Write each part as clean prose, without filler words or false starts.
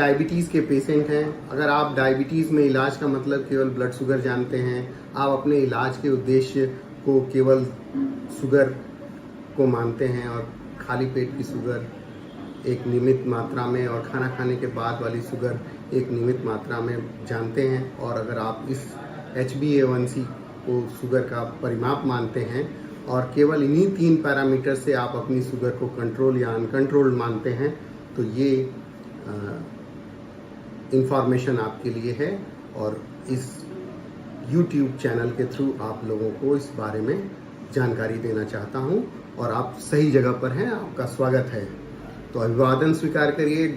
Diabetes के patient हैं, अगर आप डायबिटीज़ में इलाज का मतलब केवल ब्लड शुगर जानते हैं, आप अपने इलाज के उद्देश्य को केवल शुगर को मानते हैं और खाली पेट की शुगर एक नियमित मात्रा में और खाना खाने के बाद वाली शुगर एक नियमित मात्रा में जानते हैं, और अगर आप इस HbA1c को शुगर का परिमाप मानते हैं और केवल इन्हीं 3 पैरामीटर से आप अपनी शुगर को कंट्रोल या अनकंट्रोल्ड मानते हैं, तो ये इंफॉर्मेशन आपके लिए है। और इस YouTube चैनल के थ्रू आप लोगों को इस बारे में जानकारी देना चाहता हूं, और आप सही जगह पर हैं, आपका स्वागत है। तो अभिवादन स्वीकार करिए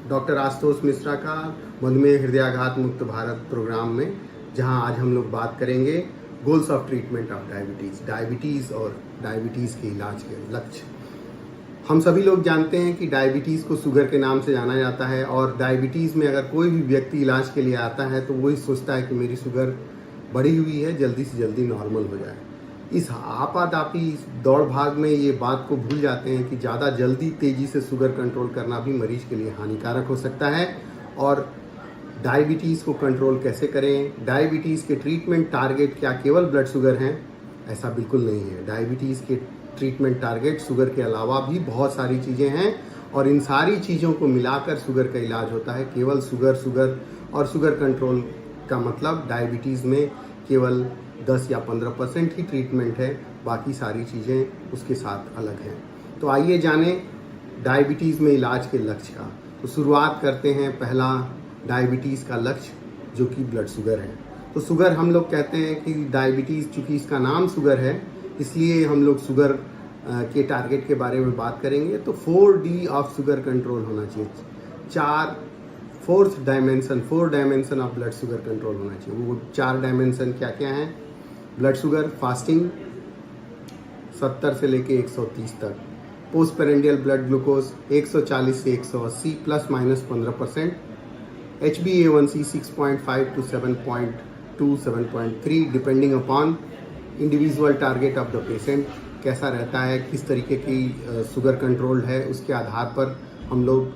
डॉक्टर आशुतोष मिश्रा का मधुमेह हृदयाघात मुक्त भारत प्रोग्राम में, जहां आज हम लोग बात करेंगे goals of treatment of diabetes और डायबिटीज़ के इलाज के लक्ष्य। हम सभी लोग जानते हैं कि डायबिटीज़ को शुगर के नाम से जाना जाता है, और डायबिटीज़ में अगर कोई भी व्यक्ति इलाज के लिए आता है तो वही सोचता है कि मेरी शुगर बढ़ी हुई है, जल्दी से जल्दी नॉर्मल हो जाए। इस आपाधापी दौड़ भाग में ये बात को भूल जाते हैं कि ज़्यादा जल्दी तेज़ी से शुगर कंट्रोल करना भी मरीज के लिए हानिकारक हो सकता है। और डायबिटीज़ को कंट्रोल कैसे करें, डायबिटीज़ के ट्रीटमेंट टारगेट क्या केवल ब्लड शुगर हैं? ऐसा बिल्कुल नहीं है। डायबिटीज़ के ट्रीटमेंट टारगेट शुगर के अलावा भी बहुत सारी चीज़ें हैं, और इन सारी चीज़ों को मिलाकर शुगर का इलाज होता है। केवल शुगर और शुगर कंट्रोल का मतलब डायबिटीज़ में केवल 10 या 15% ही ट्रीटमेंट है, बाकी सारी चीज़ें उसके साथ अलग हैं। तो आइए जानें डायबिटीज़ में इलाज के लक्ष्य का। तो शुरुआत करते हैं पहला डायबिटीज़ का लक्ष्य, जो कि ब्लड शुगर है। तो शुगर हम लोग कहते हैं कि डायबिटीज़, चूँकि इसका नाम शुगर है, इसलिए हम लोग शुगर के टारगेट के बारे में बात करेंगे। तो 4D ऑफ शुगर कंट्रोल होना चाहिए। 4 dimension of blood sugar control होना चाहिए। वो 4 डायमेंशन क्या क्या हैं? ब्लड शुगर फास्टिंग 70 से लेके 130 तक, पोस्ट पेरेंडियल ब्लड ग्लूकोज 140 से 180 plus minus 15%, HbA1c 6.5 to 7.2 7.3 depending upon individual target of the patient. कैसा रहता है, किस तरीके की शुगर कंट्रोल है, उसके आधार पर हम लोग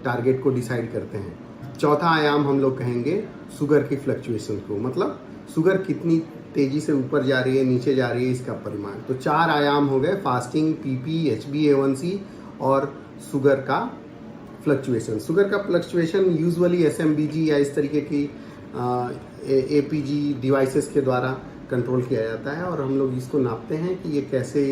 टारगेट को डिसाइड करते हैं। चौथा आयाम हम लोग कहेंगे शुगर की फ्लक्चुएशन को, मतलब शुगर कितनी तेजी से ऊपर जा रही है, नीचे जा रही है, इसका परिमाण। तो 4 आयाम हो गए, फास्टिंग, PP, HbA1c और शुगर का फ्लक्चुएशन। शुगर का फ्लक्चुएशन यूजुअली SMBG या इस तरीके की APG डिवाइसेस के द्वारा कंट्रोल किया जाता है, और हम लोग इसको नापते हैं कि ये कैसे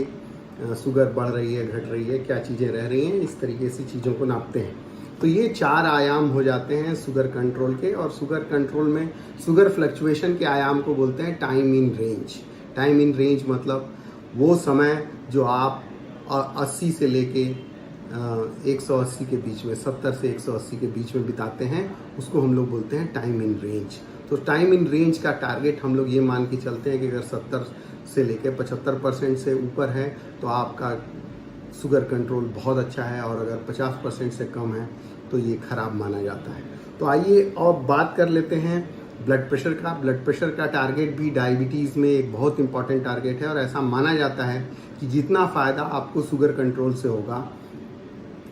शुगर बढ़ रही है, घट रही है, क्या चीज़ें रह रही हैं, इस तरीके से चीज़ों को नापते हैं। तो ये 4 आयाम हो जाते हैं शुगर कंट्रोल के। और शुगर कंट्रोल में शुगर फ्लक्चुएशन के आयाम को बोलते हैं time in range. Time in range मतलब वो समय जो आप 80 से लेके 180 के बीच में, 70 से 180 के बीच में बिताते हैं, उसको हम लोग बोलते हैं टाइम इन रेंज। तो टाइम इन रेंज का टारगेट हम लोग ये मान के चलते हैं कि अगर 70 से लेके 75% से ऊपर है तो आपका शुगर कंट्रोल बहुत अच्छा है, और अगर 50% से कम है तो ये खराब माना जाता है। तो आइए और बात कर लेते हैं ब्लड प्रेशर का। ब्लड प्रेशर का टारगेट भी डायबिटीज़ में एक बहुत इंपॉर्टेंट टारगेट है, और ऐसा माना जाता है कि जितना फ़ायदा आपको शुगर कंट्रोल से होगा,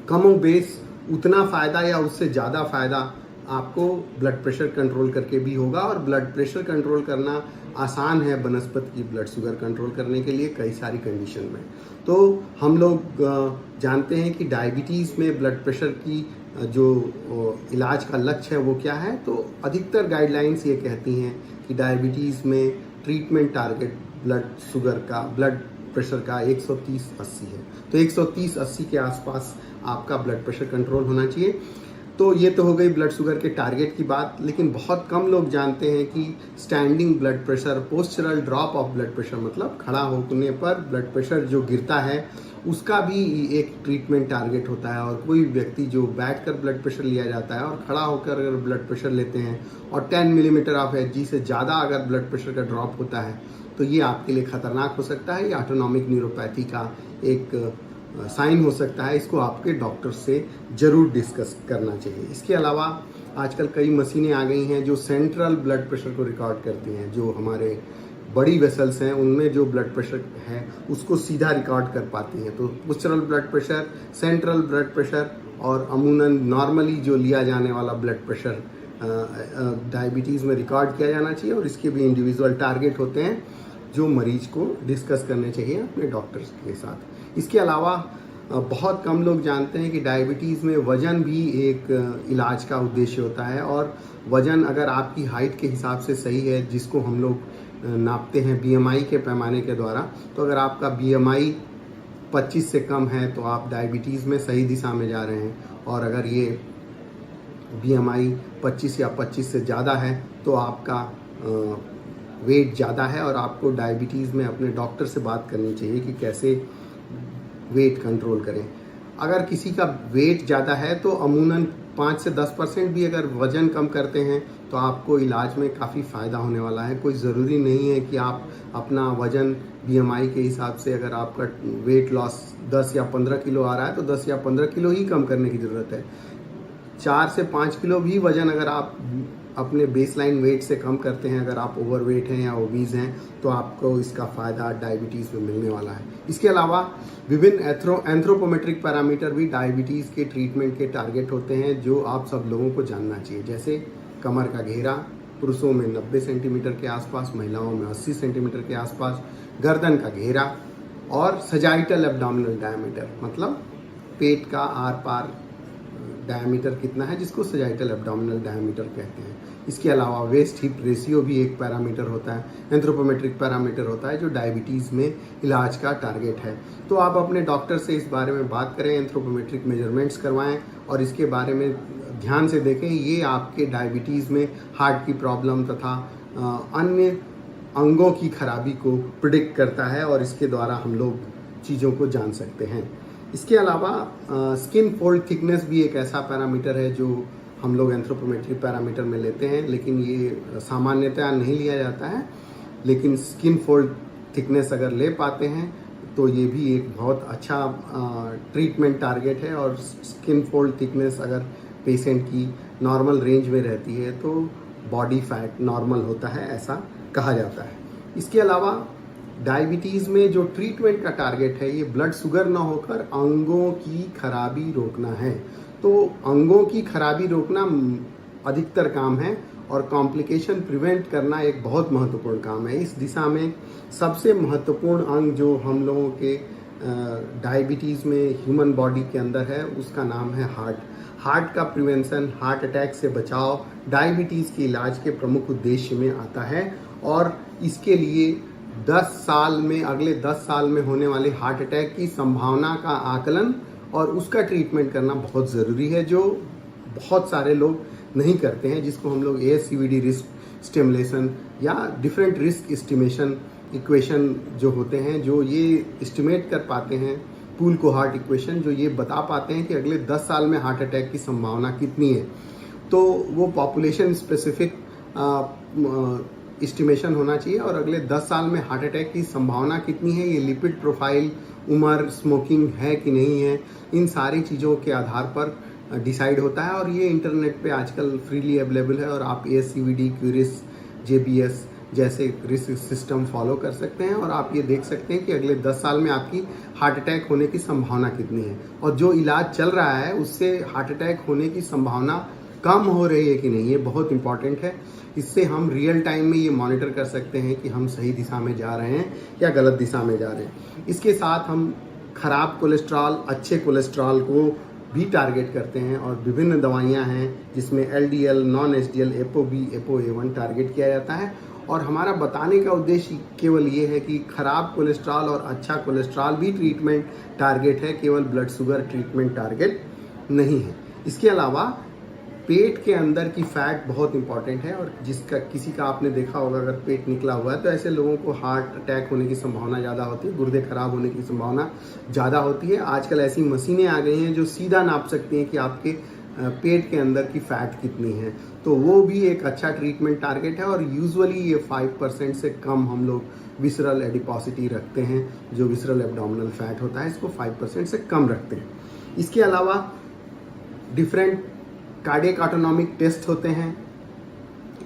कमो बेस उतना फ़ायदा या उससे ज़्यादा फ़ायदा आपको ब्लड प्रेशर कंट्रोल करके भी होगा। और ब्लड प्रेशर कंट्रोल करना आसान है बनस्पत की ब्लड शुगर कंट्रोल करने के लिए कई सारी कंडीशन में। तो हम लोग जानते हैं कि डायबिटीज़ में ब्लड प्रेशर की जो इलाज का लक्ष्य है वो क्या है। तो अधिकतर गाइडलाइंस ये कहती हैं कि डायबिटीज़ में ट्रीटमेंट टारगेट ब्लड प्रेशर का 130-80 है। तो 130-80 के आसपास आपका ब्लड प्रेशर कंट्रोल होना चाहिए। तो ये तो हो गई ब्लड शुगर के टारगेट की बात, लेकिन बहुत कम लोग जानते हैं कि standing blood pressure, postural drop of blood pressure, मतलब खड़ा होने पर ब्लड प्रेशर जो गिरता है उसका भी एक ट्रीटमेंट टारगेट होता है। और कोई व्यक्ति जो बैठकर ब्लड प्रेशर लिया जाता है और खड़ा होकर अगर ब्लड प्रेशर लेते हैं और 10 मिलीमीटर ऑफ Hg से ज़्यादा अगर ब्लड प्रेशर का ड्रॉप होता है तो ये आपके लिए खतरनाक हो सकता है। ये ऑटोनॉमिक न्यूरोपैथी का एक साइन हो सकता है। इसको आपके डॉक्टर से ज़रूर डिस्कस करना चाहिए। इसके अलावा आजकल कई मशीनें आ गई हैं जो सेंट्रल ब्लड प्रेशर को रिकॉर्ड करती हैं। जो हमारे बड़ी वेसल्स हैं उनमें जो ब्लड प्रेशर है उसको सीधा रिकॉर्ड कर पाती हैं। तो postural blood pressure, central blood pressure और अमूमन नॉर्मली जो लिया जाने वाला ब्लड प्रेशर डायबिटीज़ में रिकॉर्ड किया जाना चाहिए, और इसके भी इंडिविजुअल टारगेट होते हैं जो मरीज को डिस्कस करने चाहिए अपने डॉक्टर्स के साथ। इसके अलावा बहुत कम लोग जानते हैं कि डायबिटीज़ में वज़न भी एक इलाज का उद्देश्य होता है, और वज़न अगर आपकी हाइट के हिसाब से सही है, जिसको हम लोग नापते हैं बीएमआई के पैमाने के द्वारा, तो अगर आपका बीएमआई 25 से कम है तो आप डायबिटीज़ में सही दिशा में जा रहे हैं, और अगर ये बीएमआई 25 या 25 से ज़्यादा है तो आपका वेट ज़्यादा है, और आपको डायबिटीज़ में अपने डॉक्टर से बात करनी चाहिए कि कैसे वेट कंट्रोल करें। अगर किसी का वेट ज़्यादा है तो अमूमन 5 से 10% भी अगर वज़न कम करते हैं तो आपको इलाज में काफ़ी फ़ायदा होने वाला है। कोई ज़रूरी नहीं है कि आप अपना वज़न बीएमआई के हिसाब से, अगर आपका वेट लॉस 10 या 15 किलो आ रहा है तो 10 या 15 किलो ही कम करने की ज़रूरत है। 4 से 5 किलो भी वज़न अगर आप अपने बेसलाइन वेट से कम करते हैं, अगर आप ओवरवेट हैं या ओबीज हैं, तो आपको इसका फ़ायदा डायबिटीज़ में मिलने वाला है। इसके अलावा विभिन्न एंथ्रोपोमेट्रिक पैरामीटर भी डायबिटीज़ के ट्रीटमेंट के टारगेट होते हैं, जो आप सब लोगों को जानना चाहिए। जैसे कमर का घेरा, पुरुषों में 90 सेंटीमीटर के आसपास, महिलाओं में 80 सेंटीमीटर के आसपास, गर्दन का घेरा, और सजाइटल एब्डोमिनल डायमीटर, मतलब पेट का आर पार डायमीटर कितना है, जिसको सजाइटल एब्डोमिनल डायमीटर कहते हैं। इसके अलावा वेस्ट हिप रेशियो भी एक पैरामीटर होता है, एंथ्रोपोमेट्रिक पैरामीटर होता है, जो डायबिटीज़ में इलाज का टारगेट है। तो आप अपने डॉक्टर से इस बारे में बात करें, एंथ्रोपोमेट्रिक मेजरमेंट्स करवाएं और इसके बारे में ध्यान से देखें। ये आपके डायबिटीज़ में हार्ट की प्रॉब्लम तथा अन्य अंगों की खराबी को प्रिडिक्ट करता है, और इसके द्वारा हम लोग चीज़ों को जान सकते हैं। इसके अलावा स्किन फोल्ड थिकनेस भी एक ऐसा पैरामीटर है जो हम लोग एंथ्रोपोमेट्रिक पैरामीटर में लेते हैं, लेकिन ये सामान्यतया नहीं लिया जाता है। लेकिन स्किन फोल्ड थिकनेस अगर ले पाते हैं तो ये भी एक बहुत अच्छा ट्रीटमेंट टारगेट है, और स्किन फोल्ड थिकनेस अगर पेशेंट की नॉर्मल रेंज में रहती है तो बॉडी फैट नॉर्मल होता है, ऐसा कहा जाता है। इसके अलावा डायबिटीज़ में जो ट्रीटमेंट का टारगेट है, ये ब्लड शुगर ना होकर अंगों की खराबी रोकना है। तो अंगों की खराबी रोकना अधिकतर काम है, और कॉम्प्लिकेशन प्रिवेंट करना एक बहुत महत्वपूर्ण काम है। इस दिशा में सबसे महत्वपूर्ण अंग जो हम लोगों के डायबिटीज़ में ह्यूमन बॉडी के अंदर है, उसका नाम है हार्ट। हार्ट का प्रिवेंशन, हार्ट अटैक से बचाव डायबिटीज़ के इलाज के प्रमुख उद्देश्य में आता है, और इसके लिए 10 साल में, अगले 10 साल में होने वाले हार्ट अटैक की संभावना का आकलन और उसका ट्रीटमेंट करना बहुत ज़रूरी है, जो बहुत सारे लोग नहीं करते हैं, जिसको हम लोग ASCVD रिस्क स्टिमुलेशन या डिफरेंट रिस्क एस्टिमेशन इक्वेशन जो होते हैं, जो ये एस्टिमेट कर पाते हैं, पूल कोहॉर्ट इक्वेशन, जो ये बता पाते हैं कि अगले 10 साल में हार्ट अटैक की संभावना कितनी है। तो वो पॉपुलेशन स्पेसिफिक एस्टिमेशन होना चाहिए, और अगले 10 साल में हार्ट अटैक की संभावना कितनी है, ये लिपिड प्रोफाइल, उम्र, स्मोकिंग है कि नहीं है, इन सारी चीज़ों के आधार पर डिसाइड होता है। और ये इंटरनेट पे आजकल फ्रीली अवेलेबल है, और आप ASCVD, क्यूरिस, JBS जैसे रिस्क सिस्टम फॉलो कर सकते हैं, और आप ये देख सकते हैं कि अगले 10 साल में आपकी हार्ट अटैक होने की संभावना कितनी है, और जो इलाज चल रहा है उससे हार्ट अटैक होने की संभावना कम हो रही है कि नहीं, ये बहुत इंपॉर्टेंट है। इससे हम रियल टाइम में ये मॉनिटर कर सकते हैं कि हम सही दिशा में जा रहे हैं या गलत दिशा में जा रहे हैं। इसके साथ हम खराब कोलेस्ट्रॉल, अच्छे कोलेस्ट्रॉल को भी टारगेट करते हैं, और विभिन्न दवाइयां हैं जिसमें LDL, non HDL, ApoB, ApoA1 target किया जाता है। और हमारा बताने का उद्देश्य केवल ये है कि खराब कोलेस्ट्रॉल और अच्छा कोलेस्ट्रॉल भी ट्रीटमेंट टारगेट है, केवल ब्लड शुगर ट्रीटमेंट टारगेट नहीं है। इसके अलावा पेट के अंदर की फैट बहुत इंपॉर्टेंट है, और जिसका किसी का आपने देखा होगा अगर पेट निकला हुआ है तो ऐसे लोगों को हार्ट अटैक होने की संभावना ज़्यादा होती है, गुर्दे खराब होने की संभावना ज़्यादा होती है। आजकल ऐसी मशीनें आ गई हैं जो सीधा नाप सकती हैं कि आपके पेट के अंदर की फैट कितनी है, तो वो भी एक अच्छा ट्रीटमेंट टारगेट है। और यूजुअली ये 5% से कम हम लोग विसरल एडिपोसिटी रखते हैं, जो विसरल एब्डोमिनल फैट होता है, इसको 5% से कम रखते हैं। इसके अलावा डिफरेंट कार्डियक ऑटोनॉमिक टेस्ट होते हैं,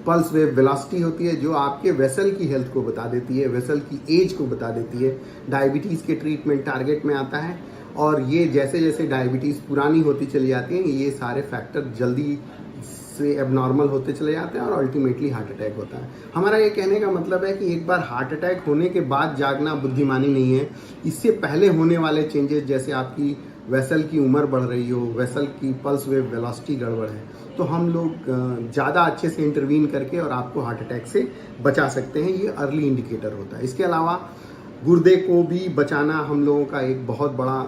पल्स वेव वेलोसिटी होती है जो आपके वेसल की हेल्थ को बता देती है, वेसल की एज को बता देती है, डायबिटीज़ के ट्रीटमेंट टारगेट में आता है। और ये जैसे जैसे डायबिटीज़ पुरानी होती चली जाती है, ये सारे फैक्टर जल्दी से एबनॉर्मल होते चले जाते हैं और अल्टीमेटली हार्ट अटैक होता है। हमारा ये कहने का मतलब है कि एक बार हार्ट अटैक होने के बाद जागना बुद्धिमानी नहीं है। इससे पहले होने वाले चेंजेस, जैसे आपकी वेसल की उम्र बढ़ रही हो, वेसल की पल्स वेव वेलोसिटी गड़बड़ है, तो हम लोग ज़्यादा अच्छे से इंटरवीन करके और आपको हार्ट अटैक से बचा सकते हैं। ये अर्ली इंडिकेटर होता है। इसके अलावा गुर्दे को भी बचाना हम लोगों का एक बहुत बड़ा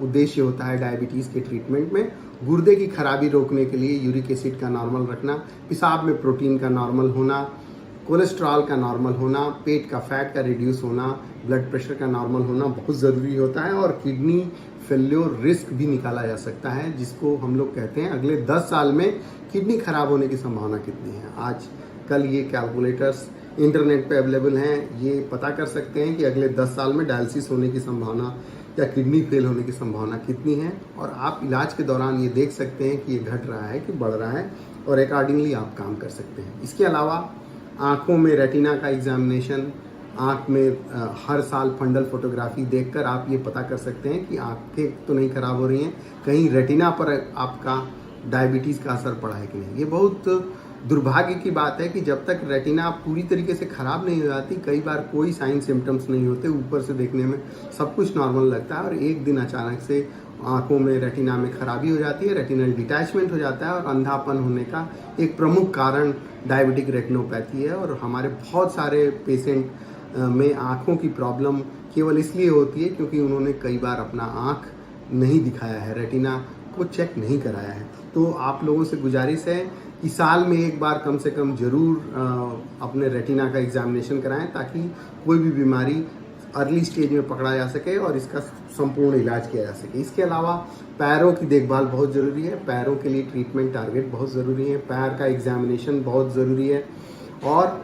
उद्देश्य होता है डायबिटीज़ के ट्रीटमेंट में। गुर्दे की खराबी रोकने के लिए यूरिक एसिड का नॉर्मल रखना, पेशाब में प्रोटीन का नॉर्मल होना, कोलेस्ट्रॉल का नॉर्मल होना, पेट का फैट का रिड्यूस होना, ब्लड प्रेशर का नॉर्मल होना बहुत ज़रूरी होता है। और किडनी फेल्योर रिस्क भी निकाला जा सकता है, जिसको हम लोग कहते हैं अगले 10 साल में किडनी खराब होने की संभावना कितनी है। आज कल ये कैलकुलेटर्स इंटरनेट पे अवेलेबल हैं, ये पता कर सकते हैं कि अगले 10 साल में डायलिसिस होने की संभावना या किडनी फेल होने की संभावना कितनी है। और आप इलाज के दौरान ये देख सकते हैं कि ये घट रहा है कि बढ़ रहा है, और अकॉर्डिंगली आप काम कर सकते हैं। इसके अलावा आँखों में रेटिना का एग्जामिनेशन, आँख में हर साल फंडल फोटोग्राफी देखकर आप ये पता कर सकते हैं कि आँखें तो नहीं खराब हो रही हैं, कहीं रेटिना पर आपका डायबिटीज़ का असर पड़ा है कि नहीं। ये बहुत दुर्भाग्य की बात है कि जब तक रेटिना पूरी तरीके से ख़राब नहीं हो जाती, कई बार कोई साइन सिम्टम्स नहीं होते, ऊपर से देखने में सब कुछ नॉर्मल लगता है, और एक दिन अचानक से आँखों में रेटिना में खराबी हो जाती है, रेटिनल डिटैचमेंट हो जाता है, और अंधापन होने का एक प्रमुख कारण डायबिटिक रेटिनोपैथी है। और हमारे बहुत सारे पेशेंट में आँखों की प्रॉब्लम केवल इसलिए होती है क्योंकि उन्होंने कई बार अपना आँख नहीं दिखाया है, रेटिना को चेक नहीं कराया है। तो आप लोगों से गुजारिश है कि साल में एक बार कम से कम ज़रूर अपने रेटिना का एग्जामिनेशन कराएं, ताकि कोई भी बीमारी अर्ली स्टेज में पकड़ा जा सके और इसका संपूर्ण इलाज किया जा सके। इसके अलावा पैरों की देखभाल बहुत ज़रूरी है, पैरों के लिए ट्रीटमेंट टारगेट बहुत ज़रूरी है, पैर का एग्जामिनेशन बहुत ज़रूरी है, और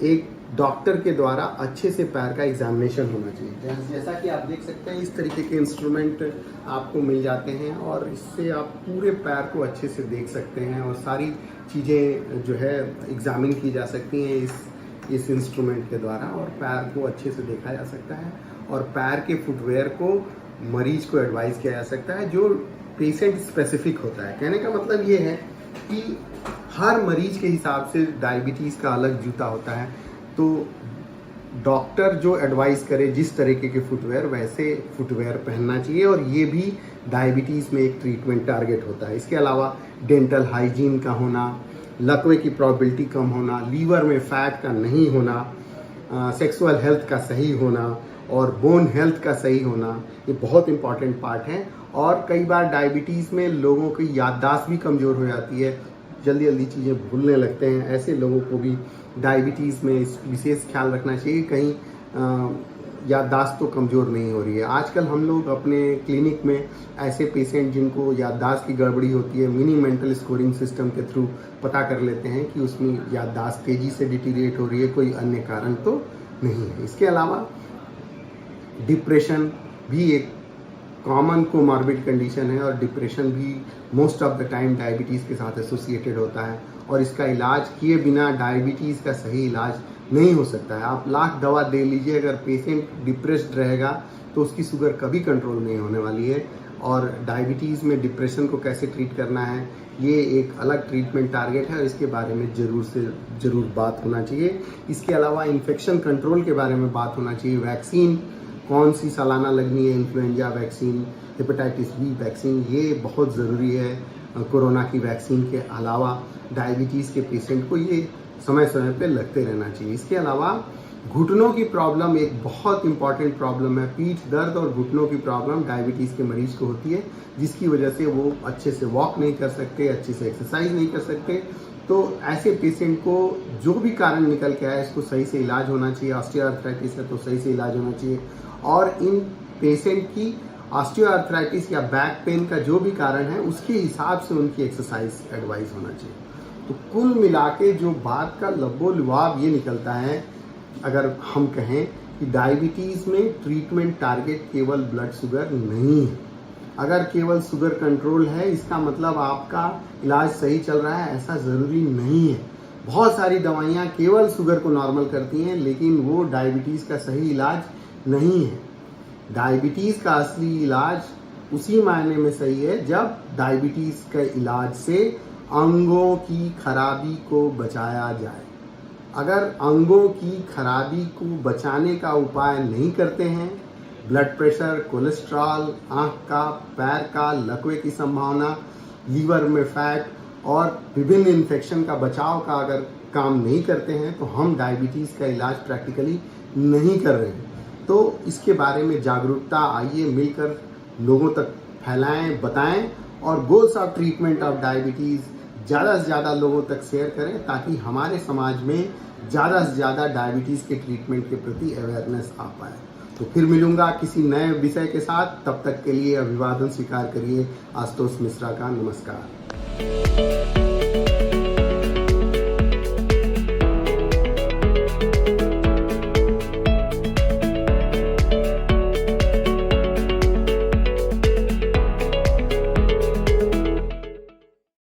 एक डॉक्टर के द्वारा अच्छे से पैर का एग्जामिनेशन होना चाहिए। जैसा कि आप देख सकते हैं, इस तरीके के इंस्ट्रूमेंट आपको मिल जाते हैं, और इससे आप पूरे पैर को अच्छे से देख सकते हैं, और सारी चीज़ें जो है एग्जामिन की जा सकती हैं इस इंस्ट्रूमेंट के द्वारा, और पैर को अच्छे से देखा जा सकता है। और पैर के फुटवेयर को मरीज को एडवाइस किया जा सकता है, जो पेशेंट स्पेसिफिक होता है। कहने का मतलब ये है कि हर मरीज के हिसाब से डायबिटीज़ का अलग जूता होता है, तो डॉक्टर जो एडवाइस करे जिस तरीके के फुटवेयर, वैसे फुटवेयर पहनना चाहिए, और ये भी डायबिटीज़ में एक ट्रीटमेंट टारगेट होता है। इसके अलावा डेंटल हाइजीन का होना, लकवे की प्रोबेबिलिटी कम होना, लीवर में फैट का नहीं होना, सेक्सुअल हेल्थ का सही होना, और बोन हेल्थ का सही होना, ये बहुत इंपॉर्टेंट पार्ट है। और कई बार डायबिटीज़ में लोगों की याददाश्त भी कमज़ोर हो जाती है, जल्दी जल्दी चीज़ें भूलने लगते हैं। ऐसे लोगों को भी डायबिटीज़ में विशेष ख्याल रखना चाहिए, कहीं याददाश्त तो कमज़ोर नहीं हो रही है। आजकल हम लोग अपने क्लिनिक में ऐसे पेशेंट जिनको याददाश्त की गड़बड़ी होती है, मिनी मेंटल स्कोरिंग सिस्टम के थ्रू पता कर लेते हैं कि उसमें याददाश्त तेज़ी से डिटीरिएट हो रही है, कोई अन्य कारण तो नहीं है। इसके अलावा डिप्रेशन भी एक कॉमन कोमॉर्बिड कंडीशन है, और डिप्रेशन भी most of the time diabetes के साथ एसोसिएटेड होता है, और इसका इलाज किए बिना डायबिटीज़ का सही इलाज नहीं हो सकता है। आप लाख दवा दे लीजिए, अगर पेशेंट डिप्रेस्ड रहेगा तो उसकी शुगर कभी कंट्रोल नहीं होने वाली है। और डायबिटीज़ में डिप्रेशन को कैसे ट्रीट करना है, ये एक अलग ट्रीटमेंट टारगेट है, और इसके बारे में ज़रूर से ज़रूर बात होना चाहिए। इसके अलावा इन्फेक्शन कंट्रोल के बारे में बात होना चाहिए। वैक्सीन कौन सी सालाना लगनी है, influenza vaccine, hepatitis B vaccine, ये बहुत ज़रूरी है। कोरोना की वैक्सीन के अलावा डायबिटीज़ के पेशेंट को ये समय समय पे लगते रहना चाहिए। इसके अलावा घुटनों की प्रॉब्लम एक बहुत इंपॉर्टेंट प्रॉब्लम है। पीठ दर्द और घुटनों की प्रॉब्लम डायबिटीज़ के मरीज को होती है, जिसकी वजह से वो अच्छे से वॉक नहीं कर सकते, अच्छे से एक्सरसाइज नहीं कर सकते। तो ऐसे पेशेंट को जो भी कारण निकल के आए, इसको सही से इलाज होना चाहिए। ऑस्टियोआर्थराइटिस है तो सही से इलाज होना चाहिए, और इन पेशेंट की ऑस्टियोआर्थराइटिस या बैक पेन का जो भी कारण है, उसके हिसाब से उनकी एक्सरसाइज एडवाइस होना चाहिए। तो कुल मिला के जो बात का लबोलुआब ये निकलता है, अगर हम कहें कि डायबिटीज़ में ट्रीटमेंट टारगेट केवल ब्लड शुगर नहीं है। अगर केवल शुगर कंट्रोल है, इसका मतलब आपका इलाज सही चल रहा है, ऐसा ज़रूरी नहीं है। बहुत सारी दवाइयाँ केवल शुगर को नॉर्मल करती हैं, लेकिन वो डायबिटीज़ का सही इलाज नहीं है। डायबिटीज़ का असली इलाज उसी मायने में सही है जब डायबिटीज के इलाज से अंगों की खराबी को बचाया जाए। अगर अंगों की खराबी को बचाने का उपाय नहीं करते हैं, ब्लड प्रेशर, कोलेस्ट्रॉल, आँख का, पैर का, लकवे की संभावना, लीवर में फैट और विभिन्न इन्फेक्शन का बचाव का अगर काम नहीं करते हैं तो हम डायबिटीज़ का इलाज प्रैक्टिकली नहीं कर रहे हैं। तो इसके बारे में जागरूकता आइए मिलकर लोगों तक फैलाएं, बताएं और goals of treatment of diabetes ज़्यादा से ज़्यादा लोगों तक शेयर करें ताकि हमारे समाज में ज़्यादा से ज़्यादा डायबिटीज़ के ट्रीटमेंट के प्रति अवेयरनेस आ पाए। तो फिर मिलूंगा किसी नए विषय के साथ, तब तक के लिए अभिवादन स्वीकार करिए। आशुतोष मिश्रा का नमस्कार।